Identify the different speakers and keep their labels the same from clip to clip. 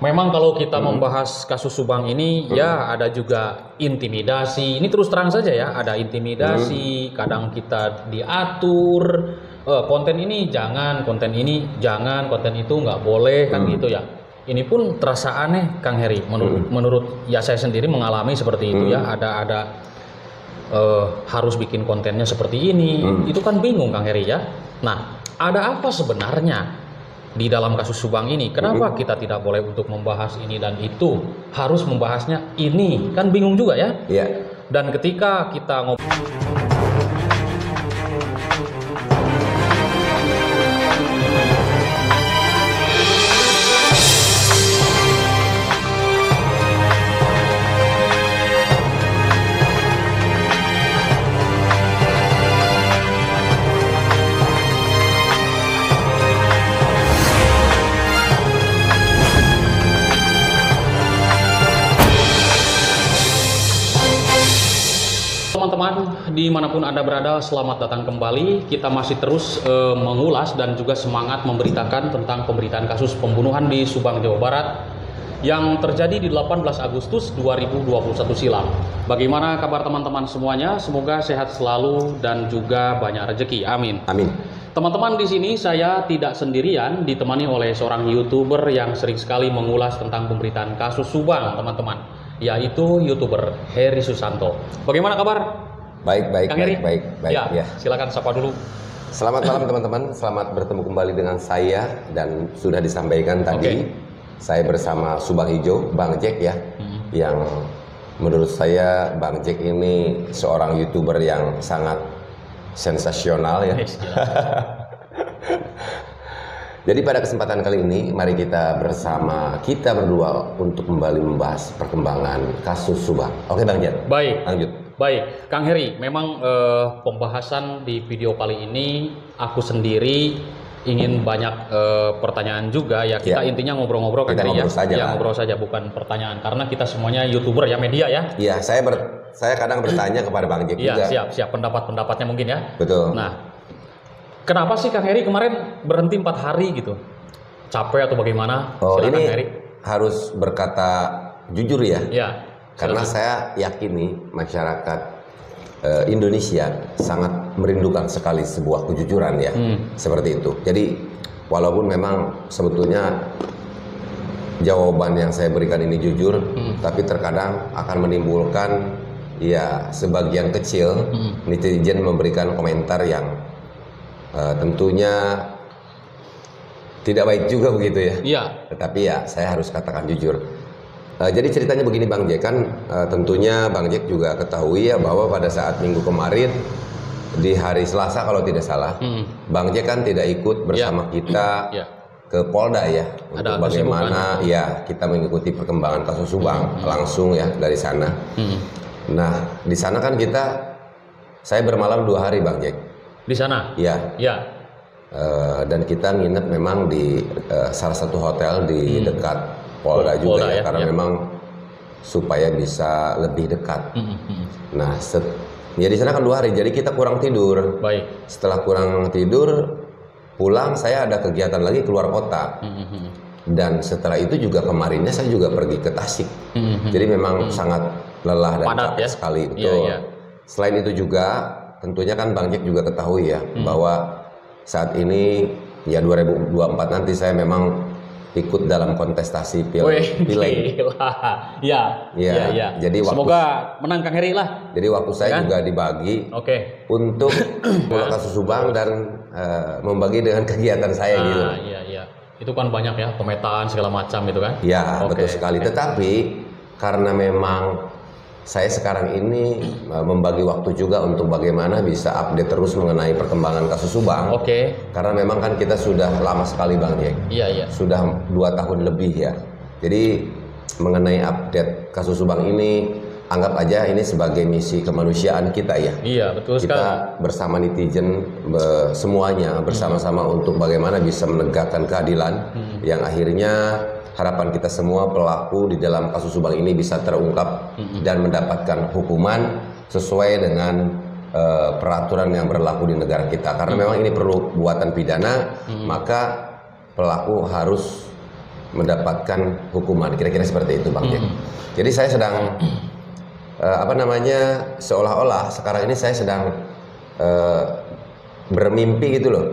Speaker 1: Memang kalau kita membahas kasus Subang ini ya ada juga intimidasi. Ini terus terang saja ya, ada intimidasi, kadang kita diatur, konten ini jangan, konten ini jangan, konten itu nggak boleh kan gitu ya. Ini pun terasa aneh Kang Heri menurut ya saya sendiri mengalami seperti itu ya, ada harus bikin kontennya seperti ini. Itu kan bingung Kang Heri ya. Nah, ada apa sebenarnya di dalam kasus Subang ini? Kenapa kita tidak boleh untuk membahas ini dan itu, harus membahasnya ini? Kan bingung juga ya.
Speaker 2: Iya.
Speaker 1: Dan ketika kita ngobrol teman-teman dimanapun Anda berada, selamat datang kembali. Kita masih terus mengulas dan juga semangat memberitakan tentang pemberitaan kasus pembunuhan di Subang, Jawa Barat yang terjadi di 18 Agustus 2021 silam. Bagaimana kabar teman-teman semuanya? Semoga sehat selalu dan juga banyak rezeki. Amin.
Speaker 2: Amin.
Speaker 1: Teman-teman, di sini saya tidak sendirian, ditemani oleh seorang YouTuber yang sering sekali mengulas tentang pemberitaan kasus Subang, teman-teman, yaitu YouTuber Heri Susanto. Bagaimana kabar?
Speaker 2: Baik.
Speaker 1: Ya, silakan sapa dulu.
Speaker 2: Selamat malam teman-teman, selamat bertemu kembali dengan saya dan sudah disampaikan tadi, saya bersama Subang Hijau, Bang Jack ya, yang menurut saya Bang Jack ini seorang YouTuber yang sangat sensasional ya. Jadi pada kesempatan kali ini, mari kita berdua untuk kembali membahas perkembangan kasus Subang. Oke Bang Jack.
Speaker 1: Baik.
Speaker 2: Lanjut.
Speaker 1: Baik, Kang Heri, memang pembahasan di video kali ini aku sendiri ingin banyak pertanyaan juga ya. Kita intinya ngobrol-ngobrol Kang Heri ya. Ngobrol saja, bukan pertanyaan, karena kita semuanya YouTuber ya, media ya.
Speaker 2: Iya, saya kadang bertanya kepada Bang Jack juga.
Speaker 1: Iya, siap pendapat-pendapatnya mungkin ya.
Speaker 2: Betul.
Speaker 1: Nah, kenapa sih Kang Heri kemarin berhenti 4 hari gitu? Capek atau bagaimana?
Speaker 2: Oh,
Speaker 1: silakan,
Speaker 2: ini
Speaker 1: Heri.
Speaker 2: harus berkata jujur ya.
Speaker 1: Iya.
Speaker 2: Karena saya yakin nih masyarakat Indonesia sangat merindukan sekali sebuah kejujuran ya, seperti itu. Jadi walaupun memang sebetulnya jawaban yang saya berikan ini jujur, tapi terkadang akan menimbulkan ya sebagian kecil netizen memberikan komentar yang tentunya tidak baik juga begitu ya.
Speaker 1: Iya.
Speaker 2: Tetapi ya saya harus katakan jujur. Jadi ceritanya begini Bang Jack, kan tentunya Bang Jack juga ketahui ya bahwa pada saat minggu kemarin di hari Selasa kalau tidak salah, Bang Jack kan tidak ikut bersama kita ke Polda ya, untuk bagaimana ya kita mengikuti perkembangan kasus Subang langsung ya dari sana. Nah di sana kan saya bermalam 2 hari Bang Jack.
Speaker 1: Di sana?
Speaker 2: Ya.
Speaker 1: Ya.
Speaker 2: Dan kita nginep memang di salah satu hotel di dekat Polda juga ya, karena memang supaya bisa lebih dekat. Nah, ya di sana kan 2 hari, jadi kita kurang tidur.
Speaker 1: Baik.
Speaker 2: Setelah kurang tidur, pulang saya ada kegiatan lagi keluar kota. Dan setelah itu juga kemarinnya saya juga pergi ke Tasik. Jadi memang sangat lelah dan
Speaker 1: padat
Speaker 2: capek sekali. Betul.
Speaker 1: Iya.
Speaker 2: Selain itu juga, tentunya kan Bang Jack juga ketahui ya bahwa saat ini ya 2024 nanti saya memang ikut dalam kontestasi Pileg.
Speaker 1: Ya.
Speaker 2: Jadi
Speaker 1: semoga menang Kang Heri lah.
Speaker 2: Jadi waktu saya juga dibagi untuk pulang kasus Subang dan membagi dengan kegiatan saya gitu.
Speaker 1: Iya. Itu kan banyak ya, pemetaan segala macam itu kan.
Speaker 2: Ya, betul sekali. Tetapi karena memang saya sekarang ini membagi waktu juga untuk bagaimana bisa update terus mengenai perkembangan kasus Subang. Karena memang kan kita sudah lama sekali Bang Jack.
Speaker 1: Iya.
Speaker 2: Sudah 2 tahun lebih ya. Jadi mengenai update kasus Subang ini, anggap aja ini sebagai misi kemanusiaan kita ya.
Speaker 1: Iya, betul sekali.
Speaker 2: Kita bersama netizen semuanya bersama-sama untuk bagaimana bisa menegakkan keadilan yang akhirnya harapan kita semua pelaku di dalam kasus Subang ini bisa terungkap dan mendapatkan hukuman sesuai dengan peraturan yang berlaku di negara kita. Karena memang ini perlu buatan pidana, maka pelaku harus mendapatkan hukuman. Kira-kira seperti itu Bang Jack. Jadi saya sedang seolah-olah sekarang ini saya sedang bermimpi gitu loh,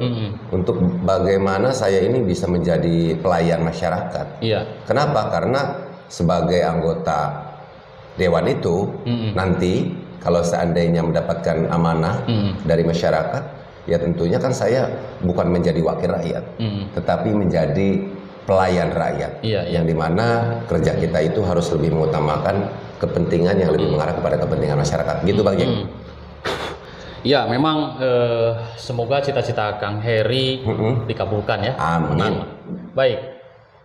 Speaker 2: untuk bagaimana saya ini bisa menjadi pelayan masyarakat.
Speaker 1: Iya.
Speaker 2: Kenapa? Karena sebagai anggota dewan itu nanti kalau seandainya mendapatkan amanah dari masyarakat, ya tentunya kan saya bukan menjadi wakil rakyat, tetapi menjadi pelayan rakyat. Yang dimana kerja kita itu harus lebih mengutamakan kepentingan yang lebih mengarah kepada kepentingan masyarakat. Gitu Bang Jack.
Speaker 1: Ya, memang semoga cita-cita Kang Heri dikabulkan ya.
Speaker 2: Amin.
Speaker 1: Baik.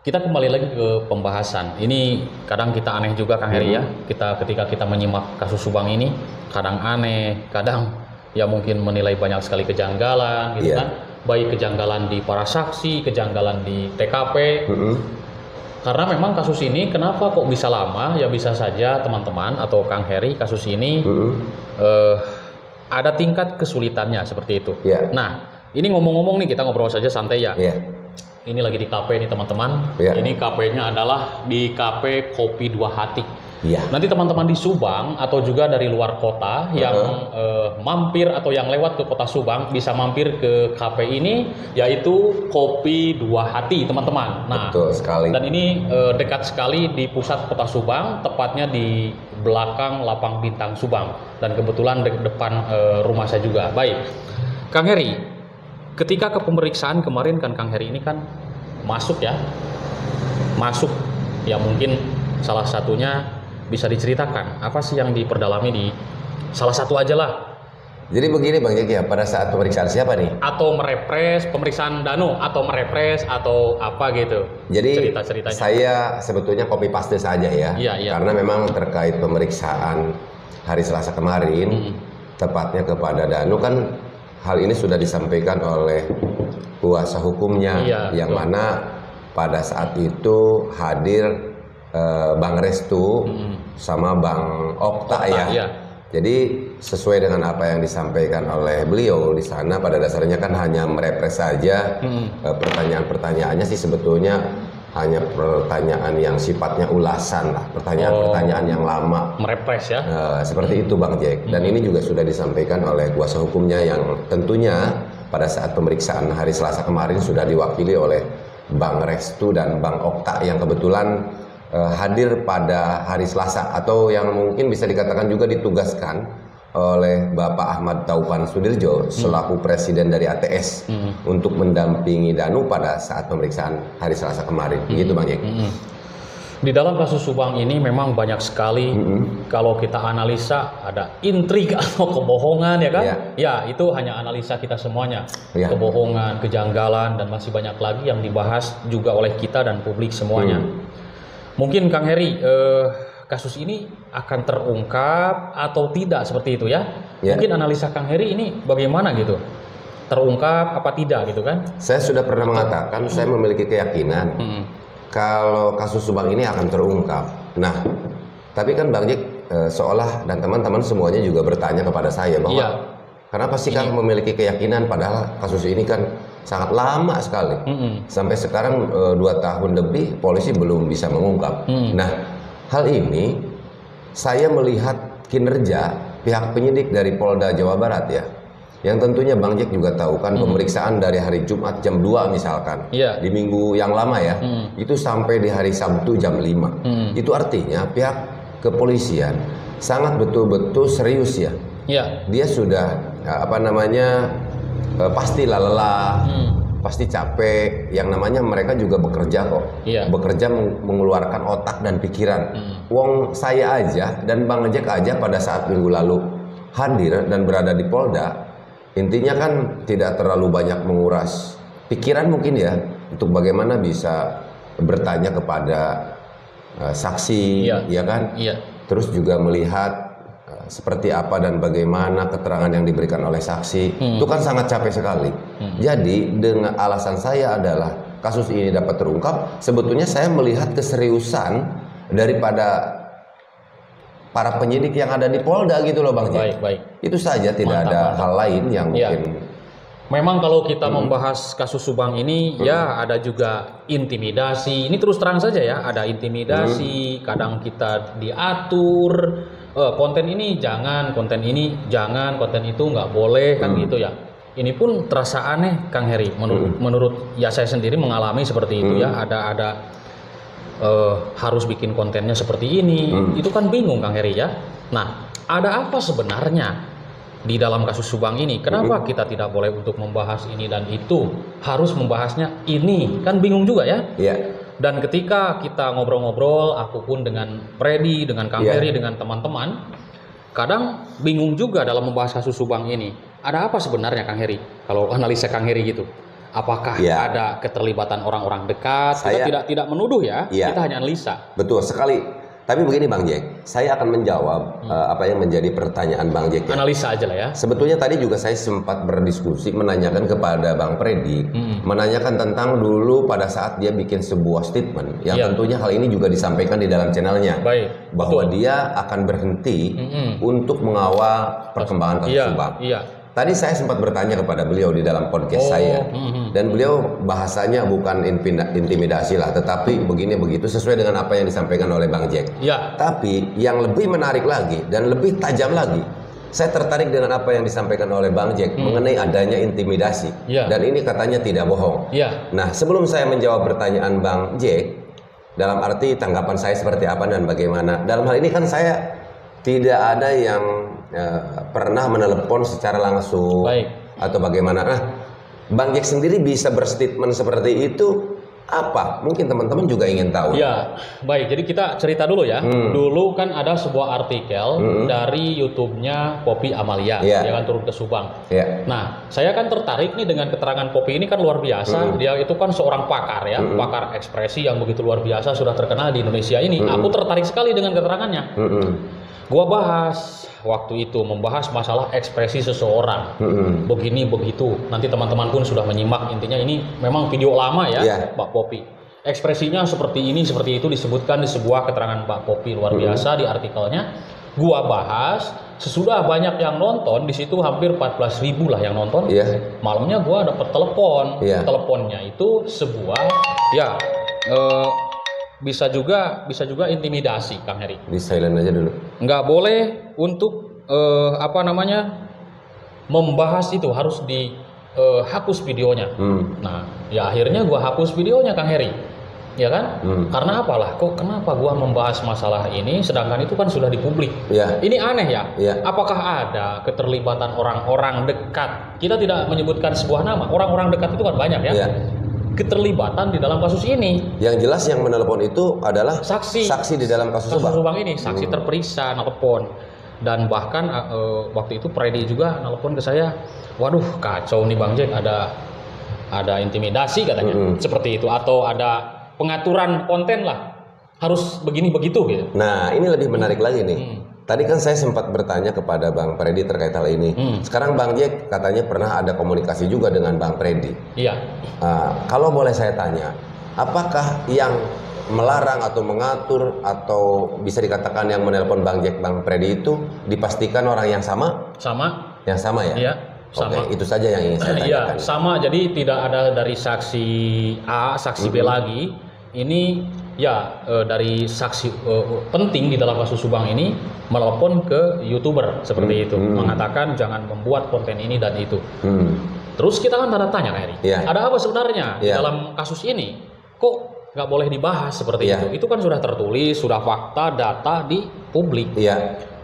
Speaker 1: Kita kembali lagi ke pembahasan. Ini kadang kita aneh juga Kang Heri ya. Ketika kita menyimak kasus Subang ini, kadang aneh, kadang ya mungkin menilai banyak sekali kejanggalan gitu kan. Baik kejanggalan di para saksi, kejanggalan di TKP. Karena memang kasus ini kenapa kok bisa lama? Ya bisa saja teman-teman atau Kang Heri, kasus ini ada tingkat kesulitannya seperti itu. Nah, ini ngomong-ngomong nih, kita ngobrol saja santai ya. Ini lagi di KP nih teman-teman. Ini KP-nya adalah di KP Kopi Dua Hati. Nanti teman-teman di Subang atau juga dari luar kota yang mampir atau yang lewat ke kota Subang bisa mampir ke KP ini, yaitu Kopi Dua Hati teman-teman. Nah,
Speaker 2: betul sekali.
Speaker 1: Dan ini dekat sekali di pusat kota Subang, tepatnya di belakang Lapang Bintang Subang. Dan kebetulan depan rumah saya juga. Baik, Kang Heri. Ketika ke pemeriksaan kemarin kan Kang Heri ini kan masuk ya mungkin salah satunya bisa diceritakan apa sih yang diperdalami di salah satu aja lah.
Speaker 2: Jadi begini Bang Jack ya, pada saat pemeriksaan siapa nih?
Speaker 1: Atau merepres pemeriksaan Danu atau merepres atau apa gitu.
Speaker 2: Jadi
Speaker 1: cerita-ceritanya.
Speaker 2: Saya sebetulnya copy paste saja ya. Karena memang terkait pemeriksaan hari Selasa kemarin tepatnya kepada Danu kan hal ini sudah disampaikan oleh kuasa hukumnya, yang mana pada saat itu hadir Bang Restu sama Bang Okta ya. Jadi sesuai dengan apa yang disampaikan oleh beliau di sana, pada dasarnya kan hanya merepres saja. Pertanyaan-pertanyaannya sih sebetulnya hanya pertanyaan yang sifatnya ulasan lah, pertanyaan-pertanyaan yang lama.
Speaker 1: Merepres ya?
Speaker 2: Seperti itu Bang Jack. Dan ini juga sudah disampaikan oleh kuasa hukumnya yang tentunya pada saat pemeriksaan hari Selasa kemarin sudah diwakili oleh Bang Restu dan Bang Okta yang kebetulan hadir pada hari Selasa, atau yang mungkin bisa dikatakan juga ditugaskan oleh Bapak Ahmad Taufan Sudirjo selaku presiden dari ATS untuk mendampingi Danu pada saat pemeriksaan hari Selasa kemarin. Begitu Bang Jack.
Speaker 1: Di dalam kasus Subang ini memang banyak sekali kalau kita analisa ada intrik atau kebohongan ya kan? Ya, itu hanya analisa kita semuanya. Kebohongan, kejanggalan, dan masih banyak lagi yang dibahas juga oleh kita dan publik semuanya. Mungkin Kang Heri, kasus ini akan terungkap atau tidak seperti itu ya? Mungkin analisa Kang Heri ini bagaimana gitu? Terungkap apa tidak gitu kan?
Speaker 2: Saya sudah pernah mengatakan saya memiliki keyakinan kalau kasus Subang ini akan terungkap. Nah, tapi kan Bang Jack seolah dan teman-teman semuanya juga bertanya kepada saya bahwa kenapa sih Kang memiliki keyakinan padahal kasus ini kan sangat lama sekali. Sampai sekarang 2 tahun lebih polisi belum bisa mengungkap. Nah, hal ini saya melihat kinerja pihak penyidik dari Polda Jawa Barat ya. Yang tentunya Bang Jack juga tahu kan pemeriksaan dari hari Jumat jam 2 misalkan. Di minggu yang lama ya. Itu sampai di hari Sabtu jam 5. Itu artinya pihak kepolisian sangat betul-betul serius ya. Dia sudah pastilah lelah. Pasti capek, yang namanya mereka juga bekerja kok. Bekerja mengeluarkan otak dan pikiran. Wong saya aja dan Bang Jack aja pada saat minggu lalu hadir dan berada di Polda, intinya kan tidak terlalu banyak menguras pikiran mungkin ya, untuk bagaimana bisa bertanya kepada saksi, ya kan? Terus juga melihat seperti apa dan bagaimana keterangan yang diberikan oleh saksi. Itu kan sangat capek sekali. Jadi dengan alasan saya adalah kasus ini dapat terungkap, sebetulnya saya melihat keseriusan daripada para penyidik yang ada di Polda gitu loh Bang Jack. Itu saja, tidak ada hal lain yang mungkin
Speaker 1: Memang kalau kita membahas kasus Subang ini ya ada juga intimidasi. Ini terus terang saja ya, ada intimidasi, kadang kita diatur, konten ini jangan, konten ini jangan, konten itu nggak boleh kan gitu ya. Ini pun terasa aneh Kang Heri menurut ya saya sendiri mengalami seperti itu ya, ada harus bikin kontennya seperti ini. Itu kan bingung Kang Heri ya. Nah, ada apa sebenarnya di dalam kasus Subang ini? Kenapa kita tidak boleh untuk membahas ini dan itu, harus membahasnya ini? Kan bingung juga ya.
Speaker 2: Iya.
Speaker 1: Dan ketika kita ngobrol-ngobrol, aku pun dengan Freddy, dengan Kang Heri, dengan teman-teman, kadang bingung juga dalam membahas kasus Subang ini. Ada apa sebenarnya Kang Heri? Kalau analisa Kang Heri gitu, apakah ada keterlibatan orang-orang dekat? Kita tidak menuduh ya, kita hanya analisa.
Speaker 2: Betul sekali. Tapi begini Bang Jack, saya akan menjawab apa yang menjadi pertanyaan Bang Jack. Ya.
Speaker 1: Analisa aja lah ya.
Speaker 2: Sebetulnya tadi juga saya sempat berdiskusi menanyakan kepada Bang Freddy, menanyakan tentang dulu pada saat dia bikin sebuah statement, yang tentunya hal ini juga disampaikan di dalam channelnya, bahwa dia akan berhenti untuk mengawal perkembangan kasus Subang. Tadi saya sempat bertanya kepada beliau di dalam podcast saya, dan beliau bahasanya bukan intimidasi lah, tetapi begini begitu sesuai dengan apa yang disampaikan oleh Bang Jack. Tapi yang lebih menarik lagi dan lebih tajam lagi, saya tertarik dengan apa yang disampaikan oleh Bang Jack mengenai adanya intimidasi, dan ini katanya tidak bohong. Nah, sebelum saya menjawab pertanyaan Bang Jack, dalam arti tanggapan saya seperti apa dan bagaimana, dalam hal ini kan saya tidak ada yang pernah menelepon secara langsung atau bagaimana. Nah, Bang Jack sendiri bisa berstatement seperti itu apa? Mungkin teman-teman juga ingin tahu.
Speaker 1: Ya, baik. Jadi kita cerita dulu ya. Dulu kan ada sebuah artikel dari YouTube-nya Poppy Amalia, dia kan turun ke Subang. Nah, saya kan tertarik nih dengan keterangan Poppy ini kan luar biasa. Dia itu kan seorang pakar ya, pakar ekspresi yang begitu luar biasa, sudah terkenal di Indonesia ini. Aku tertarik sekali dengan keterangannya. Gua bahas waktu itu, membahas masalah ekspresi seseorang, begini begitu. Nanti teman-teman pun sudah menyimak. Intinya ini memang video lama ya, Mbak Poppy. Ekspresinya seperti ini, seperti itu disebutkan di sebuah keterangan Mbak Poppy luar biasa di artikelnya. Gua bahas, sesudah banyak yang nonton, di situ hampir 14.000 lah yang nonton. Malamnya gua dapat telepon, teleponnya itu sebuah bisa juga intimidasi Kang Heri.
Speaker 2: Di silent aja dulu.
Speaker 1: Nggak boleh untuk membahas itu, harus dihapus videonya. Nah, ya akhirnya gua hapus videonya Kang Heri, ya kan? Karena apalah? Kenapa gua membahas masalah ini, sedangkan itu kan sudah dipublik? Ini aneh ya. Apakah ada keterlibatan orang-orang dekat? Kita tidak menyebutkan sebuah nama. Orang-orang dekat itu kan banyak ya. Keterlibatan di dalam kasus ini.
Speaker 2: Yang jelas yang menelpon itu adalah saksi di dalam kasus Subang
Speaker 1: ini, saksi terperiksa nelpon. Dan bahkan waktu itu Freddy juga nelpon ke saya, waduh kacau nih Bang Jack, ada intimidasi katanya, seperti itu, atau ada pengaturan konten lah, harus begini begitu gitu.
Speaker 2: Nah, ini lebih menarik lagi nih. Tadi kan saya sempat bertanya kepada Bang Freddy terkait hal ini. Sekarang Bang Jack katanya pernah ada komunikasi juga dengan Bang Freddy. Kalau boleh saya tanya, apakah yang melarang atau mengatur atau bisa dikatakan yang menelpon Bang Jack, Bang Freddy itu dipastikan orang yang sama?
Speaker 1: Yang sama ya? Sama.
Speaker 2: Oke, itu saja yang ingin saya tanyakan.
Speaker 1: Sama. Jadi tidak ada dari saksi A, saksi B lagi. Ini dari saksi penting di dalam kasus Subang ini melepon ke YouTuber seperti itu, mengatakan jangan membuat konten ini dan itu. Terus kita kan tanda tanya Kak Heri, ada apa sebenarnya di dalam kasus ini? Kok nggak boleh dibahas seperti itu? Itu kan sudah tertulis, sudah fakta, data di publik.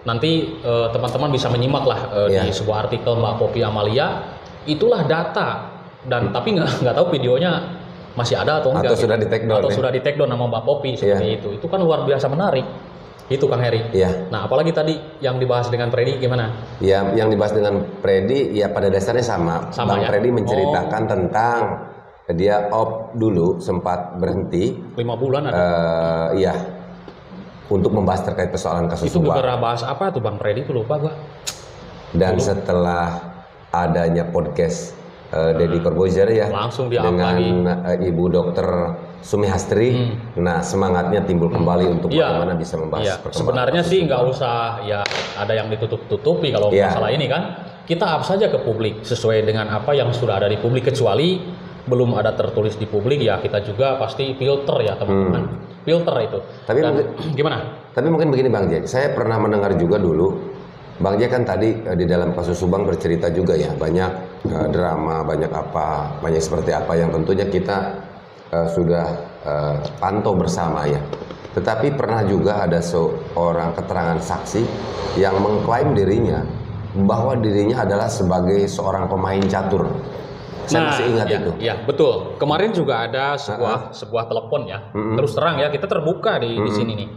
Speaker 1: Nanti teman-teman bisa menyimak lah di sebuah artikel Mbak Poppy Amalia. Itulah data, dan tapi nggak tahu videonya masih ada atau enggak,
Speaker 2: atau sudah di take down,
Speaker 1: sudah di take down nama Mbak Poppy seperti itu kan luar biasa menarik itu Kang Heri. Nah, apalagi tadi yang dibahas dengan Freddy gimana? Yang dibahas dengan Freddy pada dasarnya sama Bang Freddy menceritakan tentang dia off dulu, sempat berhenti 5 bulan untuk membahas terkait persoalan kasus Subang. Itu gara-gara bahas apa tuh Bang Freddy, itu lupa gua. Dan setelah adanya podcast Deddy Corbuzier langsung dengan Ibu Dokter Sumihastri, nah semangatnya timbul kembali untuk bagaimana bisa membahas perkembangan. Sebenarnya sih nggak usah ada yang ditutup-tutupi kalau masalah ini kan. kita up saja ke publik sesuai dengan apa yang sudah ada di publik, kecuali belum ada tertulis di publik ya kita juga pasti filter ya teman-teman. Filter itu.
Speaker 2: Tapi
Speaker 1: dan,
Speaker 2: mungkin,
Speaker 1: gimana?
Speaker 2: Tapi mungkin begini Bang Jack, saya pernah mendengar juga dulu Bang Jack kan tadi di dalam kasus Subang bercerita juga ya banyak drama, banyak apa, banyak seperti apa yang tentunya kita sudah pantau bersama ya. Tetapi pernah juga ada seorang keterangan saksi yang mengklaim dirinya bahwa dirinya adalah sebagai seorang pemain catur. Saya masih ingat
Speaker 1: ya,
Speaker 2: itu.
Speaker 1: Ya, betul. Kemarin juga ada sebuah telepon ya. Terus terang ya, kita terbuka di sini nih.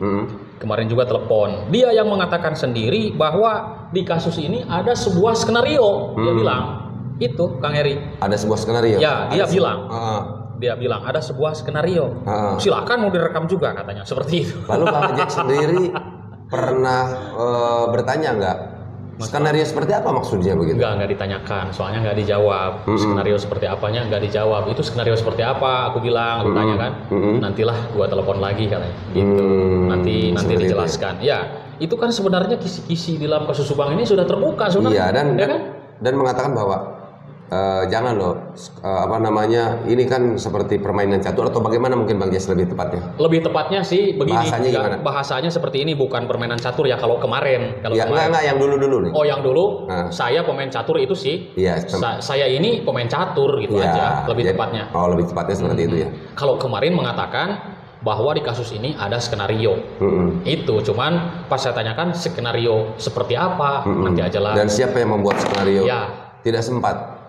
Speaker 1: Kemarin juga telepon. Dia yang mengatakan sendiri bahwa di kasus ini ada sebuah skenario. Dia bilang, itu Kang Heri.
Speaker 2: Ada sebuah skenario?
Speaker 1: Ya, dia bilang. Dia bilang ada sebuah skenario. Silakan mau direkam juga katanya, seperti itu.
Speaker 2: Lalu Bang Jack sendiri pernah bertanya nggak? Skenario seperti apa maksudnya begitu?
Speaker 1: Nggak ditanyakan, soalnya nggak dijawab. Skenario seperti apanya nggak dijawab. Itu skenario seperti apa? Aku bilang, aku tanya kan. Nantilah gua telepon lagi katanya. Gitu. Nanti dijelaskan. Ya, itu kan sebenarnya kisi-kisi di dalam kasus Subang ini sudah terbuka sebenarnya.
Speaker 2: Iya,
Speaker 1: kan?
Speaker 2: dan mengatakan bahwa jangan loh, ini kan seperti permainan catur atau bagaimana mungkin Bang Jas lebih tepatnya?
Speaker 1: Lebih tepatnya sih begini.
Speaker 2: Bahasanya gimana?
Speaker 1: Bahasanya seperti ini, bukan permainan catur ya kalau kemarin.
Speaker 2: Ya, enggak yang dulu nih.
Speaker 1: Oh, yang dulu, saya pemain catur itu sih.
Speaker 2: Iya.
Speaker 1: Saya ini pemain catur gitu aja, lebih tepatnya.
Speaker 2: Oh, lebih tepatnya seperti itu ya.
Speaker 1: Kalau kemarin mengatakan bahwa di kasus ini ada skenario. Itu cuman pas saya tanyakan skenario seperti apa, nanti aja lah.
Speaker 2: Dan siapa yang membuat skenario?
Speaker 1: Ya.
Speaker 2: Tidak sempat.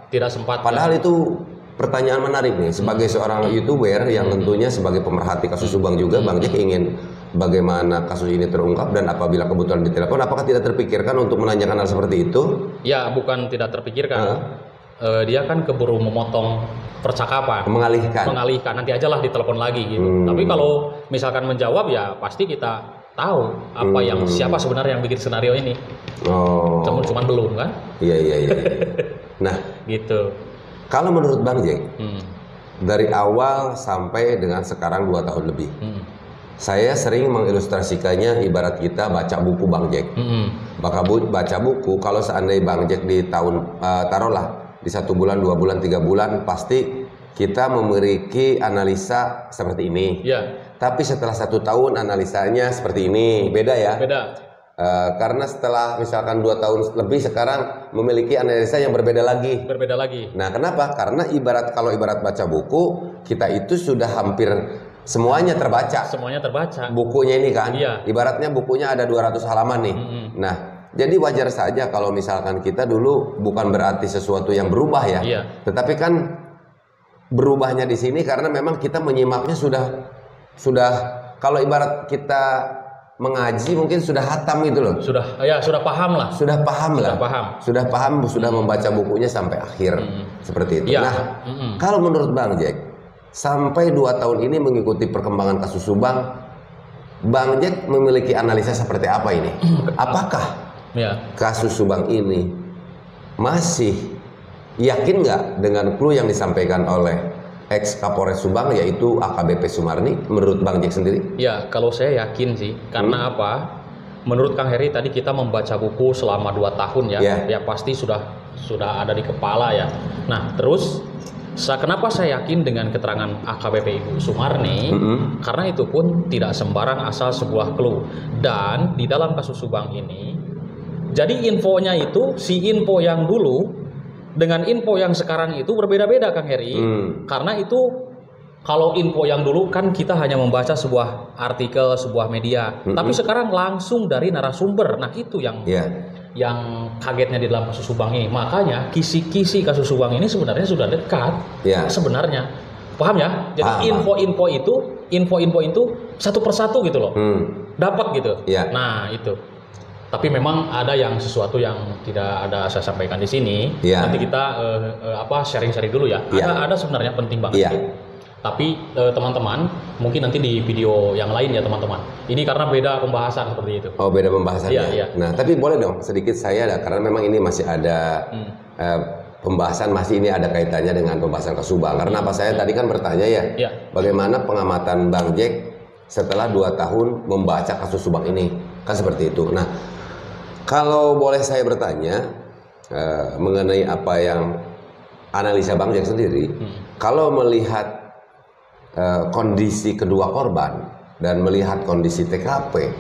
Speaker 2: Padahal itu pertanyaan menarik nih. Sebagai seorang YouTuber yang tentunya sebagai pemerhati kasus Subang juga, Bang Jack ingin bagaimana kasus ini terungkap dan apabila kebetulan ditelepon, apakah tidak terpikirkan untuk menanyakan hal seperti itu?
Speaker 1: Ya, bukan tidak terpikirkan. Dia kan keburu memotong percakapan. Mengalihkan. Nanti aja lah ditelepon lagi gitu. Tapi kalau misalkan menjawab ya pasti kita tahu apa siapa sebenarnya yang bikin skenario ini. Cuman belum kan?
Speaker 2: Iya. Nah,
Speaker 1: gitu.
Speaker 2: Kalau menurut Bang Jack, dari awal sampai dengan sekarang 2 tahun lebih, saya sering mengilustrasikannya ibarat kita baca buku Bang Jack. Baca buku, kalau seandainya Bang Jack di tahun, taruhlah di 1 bulan, 2 bulan, 3 bulan, pasti kita memiliki analisa seperti ini. Tapi setelah 1 tahun analisanya seperti ini, beda ya?
Speaker 1: Beda.
Speaker 2: Karena setelah misalkan 2 tahun lebih sekarang memiliki analisa yang berbeda lagi. Nah, kenapa? Karena kalau ibarat baca buku, kita itu sudah hampir semuanya terbaca. Bukunya ini kan, ibaratnya bukunya ada 200 halaman nih. Nah, jadi wajar saja kalau misalkan kita dulu bukan berarti sesuatu yang berubah ya. Tetapi kan berubahnya di sini karena memang kita menyimaknya sudah kalau ibarat kita mengaji mungkin sudah hatam gitu loh.
Speaker 1: Sudah paham lah.
Speaker 2: Sudah membaca bukunya sampai akhir. Seperti itu. Nah, kalau menurut Bang Jack, sampai 2 tahun ini mengikuti perkembangan kasus Subang, Bang Jack memiliki analisa seperti apa ini? Apakah kasus Subang ini masih yakin nggak dengan clue yang disampaikan oleh ex Kapolres Subang yaitu AKBP Sumarni, menurut Bang Jack sendiri?
Speaker 1: Ya, kalau saya yakin sih. Karena apa? Menurut Kang Heri tadi kita membaca buku selama 2 tahun ya. Ya pasti sudah ada di kepala ya. Nah, terus kenapa saya yakin dengan keterangan AKBP Ibu Sumarni? Karena itu pun tidak sembarang asal sebuah clue. Dan di dalam kasus Subang ini, jadi infonya itu si info yang dulu dengan info yang sekarang itu berbeda-beda Kang Heri. Karena itu kalau info yang dulu kan kita hanya membaca sebuah artikel, sebuah media. Tapi sekarang langsung dari narasumber. Nah, itu yang kagetnya di dalam kasus Subang ini. Makanya kisi-kisi kasus Subang ini sebenarnya sudah dekat. Sebenarnya. Paham ya? Jadi info-info itu satu persatu gitu loh. Dapat gitu. Nah, itu. Tapi memang ada yang sesuatu yang tidak ada saya sampaikan di sini. Nanti kita sharing-sharing dulu ya. Ada sebenarnya penting banget. Tapi teman-teman mungkin nanti di video yang lain ya teman-teman. Ini karena beda pembahasan seperti itu.
Speaker 2: Oh, beda pembahasannya. Nah, tapi boleh dong sedikit karena memang ini masih ada pembahasan, masih ini ada kaitannya dengan pembahasan kasus Subang. Karena saya tadi kan bertanya bagaimana pengamatan Bang Jack setelah 2 tahun membaca kasus Subang ini, kan seperti itu. Nah, kalau boleh saya bertanya, mengenai apa yang analisa Bang Jack sendiri, kalau melihat kondisi kedua korban dan melihat kondisi TKP,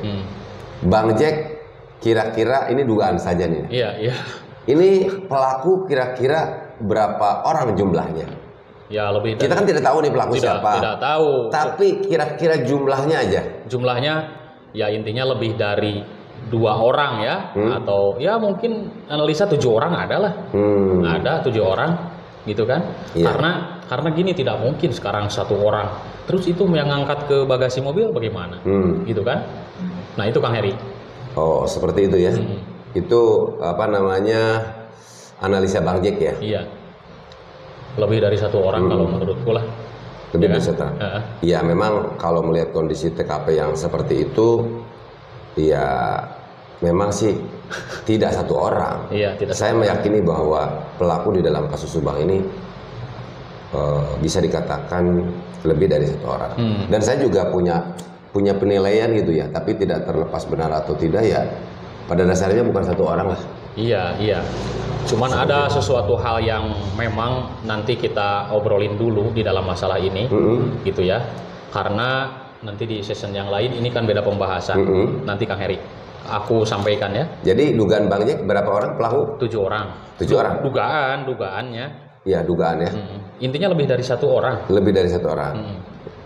Speaker 2: Bang Jack kira-kira ini dugaan saja nih.
Speaker 1: Iya, iya.
Speaker 2: Ini pelaku kira-kira berapa orang jumlahnya?
Speaker 1: Ya lebih.
Speaker 2: Kita kan tidak tahu nih pelaku siapa.
Speaker 1: Tidak tahu.
Speaker 2: Tapi kira-kira jumlahnya aja.
Speaker 1: Jumlahnya ya intinya lebih dari 2 orang ya, atau ya mungkin analisa 7 orang ada lah. Ada 7 orang gitu kan.
Speaker 2: Iya.
Speaker 1: Karena gini, tidak mungkin sekarang 1 orang terus itu yang ngangkat ke bagasi mobil bagaimana, gitu kan. Nah itu Kang Heri.
Speaker 2: Oh seperti itu ya. Itu apa namanya, analisa Bang Jack ya.
Speaker 1: Iya, lebih dari 1 orang kalau menurutku lah.
Speaker 2: Lebih
Speaker 1: Ya
Speaker 2: dari
Speaker 1: kan?
Speaker 2: 1 orang. Iya memang kalau melihat kondisi TKP yang seperti itu, ya memang sih tidak 1 orang.
Speaker 1: Iya, tidak.
Speaker 2: Saya meyakini bahwa pelaku di dalam kasus Subang ini bisa dikatakan lebih dari 1 orang. Dan saya juga punya penilaian gitu ya, tapi tidak terlepas benar atau tidak ya. Pada dasarnya bukan 1 orang lah.
Speaker 1: Iya, iya. Cuman ada sesuatu hal yang memang nanti kita obrolin dulu di dalam masalah ini, gitu ya. Karena nanti di season yang lain ini kan beda pembahasan. Nanti Kang Heri, aku sampaikan ya.
Speaker 2: Jadi dugaan Bang Jack berapa orang pelaku?
Speaker 1: 7 orang.
Speaker 2: 7 orang?
Speaker 1: Dugaannya.
Speaker 2: Ya dugaan ya.
Speaker 1: Intinya lebih dari 1 orang.
Speaker 2: Lebih dari 1 orang.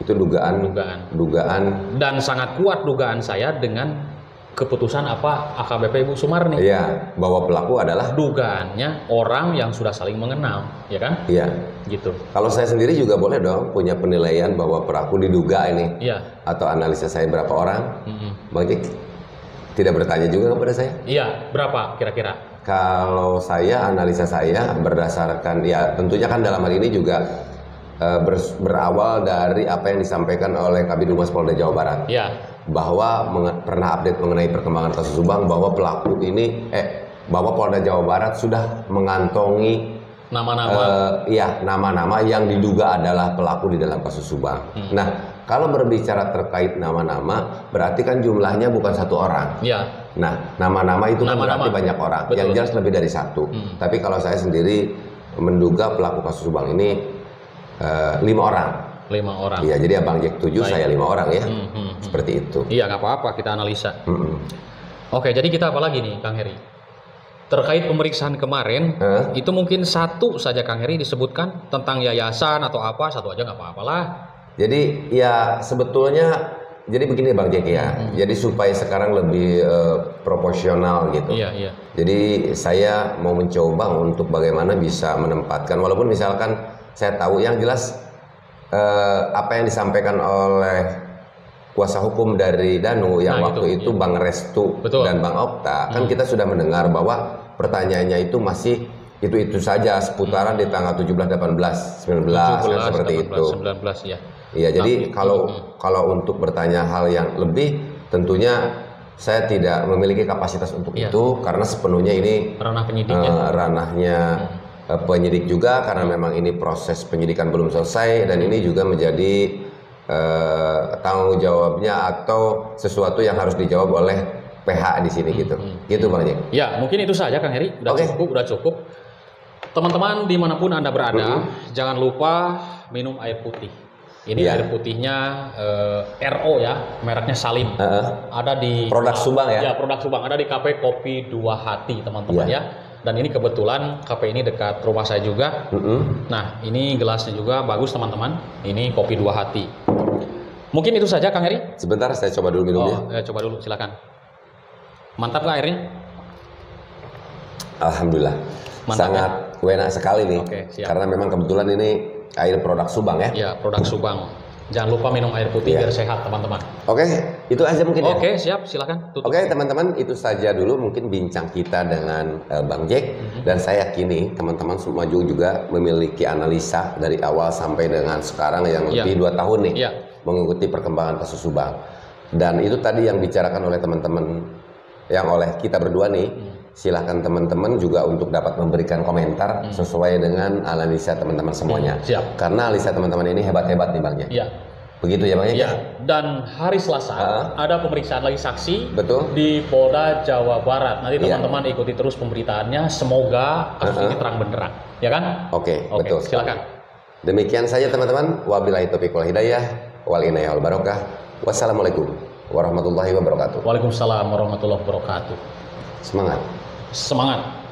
Speaker 2: Itu dugaan.
Speaker 1: Dan sangat kuat dugaan saya dengan keputusan apa AKBP Ibu Sumarni.
Speaker 2: Iya, bahwa pelaku adalah
Speaker 1: dugaannya orang yang sudah saling mengenal, ya kan?
Speaker 2: Iya.
Speaker 1: Gitu.
Speaker 2: Kalau saya sendiri juga boleh dong punya penilaian bahwa pelaku diduga ini.
Speaker 1: Iya.
Speaker 2: Atau analisa saya berapa orang? Bang Jack tidak bertanya juga kepada saya?
Speaker 1: Iya, berapa kira-kira?
Speaker 2: Kalau saya, analisa saya berdasarkan, ya tentunya kan dalam hal ini juga berawal dari apa yang disampaikan oleh Kabid Humas Polda Jawa Barat.
Speaker 1: Iya.
Speaker 2: Bahwa pernah update mengenai perkembangan kasus Subang, bahwa pelaku ini, bahwa Polda Jawa Barat sudah mengantongi nama-nama yang diduga adalah pelaku di dalam kasus Subang. Nah, kalau berbicara terkait nama-nama, berarti kan jumlahnya bukan 1 orang.
Speaker 1: Iya.
Speaker 2: Nah, nama-nama itu kan berarti banyak orang.
Speaker 1: Betul.
Speaker 2: Yang jelas lebih dari 1. Tapi kalau saya sendiri menduga pelaku kasus Subang ini 5 orang.
Speaker 1: 5 orang.
Speaker 2: Iya, jadi Abang Jack 7, saya 5 orang ya. Seperti itu.
Speaker 1: Iya, nggak apa-apa, kita analisa. Oke, jadi kita apa lagi nih, Kang Heri? Terkait pemeriksaan kemarin, itu mungkin 1 saja Kang Heri disebutkan tentang yayasan atau apa, 1 aja nggak apa-apalah.
Speaker 2: Jadi ya sebetulnya, jadi begini Bang Jack ya. Jadi supaya sekarang lebih proporsional gitu.
Speaker 1: Iya, iya.
Speaker 2: Jadi saya mau mencoba untuk bagaimana bisa menempatkan, walaupun misalkan saya tahu yang jelas apa yang disampaikan oleh kuasa hukum dari Danu yang waktu itu Bang Restu dan Bang Okta, kan kita sudah mendengar bahwa pertanyaannya itu masih itu saja seputaran di tanggal 17, 18, 19 kan seperti
Speaker 1: 18,
Speaker 2: itu.
Speaker 1: 19 ya.
Speaker 2: Iya, jadi kalau untuk bertanya hal yang lebih, tentunya saya tidak memiliki kapasitas untuk itu karena sepenuhnya ini
Speaker 1: ranah penyidiknya.
Speaker 2: Ranahnya penyidik juga, karena memang ini proses penyidikan belum selesai dan ini juga menjadi tanggung jawabnya atau sesuatu yang harus dijawab oleh PH di sini gitu. Gitu Bang Jack.
Speaker 1: Ya, mungkin itu saja Kang Heri. Udah cukup. Teman-teman dimanapun Anda berada, jangan lupa minum air putih. Ini air putihnya RO ya, mereknya Salim. Ada di
Speaker 2: produk Subang ya.
Speaker 1: Ya, produk Subang. Ada di KP Kopi Dua Hati, teman-teman ya. Dan ini kebetulan KP ini dekat rumah saya juga. Nah, ini gelasnya juga bagus teman-teman. Ini Kopi Dua Hati. Mungkin itu saja Kang Heri.
Speaker 2: Sebentar saya coba dulu minumnya.
Speaker 1: Coba dulu, silakan. Mantap nggak airnya?
Speaker 2: Alhamdulillah. Mantap, sangat enak sekali nih. Karena memang kebetulan ini air produk Subang ya.
Speaker 1: Ya, produk Subang. Jangan lupa minum air putih biar sehat teman-teman.
Speaker 2: Oke, itu aja mungkin ya.
Speaker 1: Oke, siap, silakan.
Speaker 2: Oke teman-teman, itu saja dulu mungkin bincang kita dengan Bang Jack. Dan saya yakini teman-teman semua juga memiliki analisa dari awal sampai dengan sekarang yang lebih 2 tahun nih mengikuti perkembangan kasus Subang. Dan itu tadi yang bicarakan oleh teman-teman, yang oleh kita berdua nih. Silahkan teman-teman juga untuk dapat memberikan komentar sesuai dengan analisa teman-teman semuanya.
Speaker 1: Siap.
Speaker 2: Karena analisa teman-teman ini hebat-hebat nih Bang Jack.
Speaker 1: Iya.
Speaker 2: Begitu ya Bang Jack?
Speaker 1: Ya, dan hari Selasa ada pemeriksaan lagi saksi
Speaker 2: Betul.
Speaker 1: di Polda Jawa Barat. Nanti teman-teman ikuti terus pemberitaannya. Semoga kasus ini terang benderang, ya kan?
Speaker 2: Oke, betul.
Speaker 1: Silakan.
Speaker 2: Demikian saja teman-teman. Wabillahi taufiq wal hidayah, wal inayah wal barokah. Wassalamualaikum warahmatullahi wabarakatuh.
Speaker 1: Waalaikumsalam warahmatullahi wabarakatuh.
Speaker 2: Semangat.
Speaker 1: Semangat.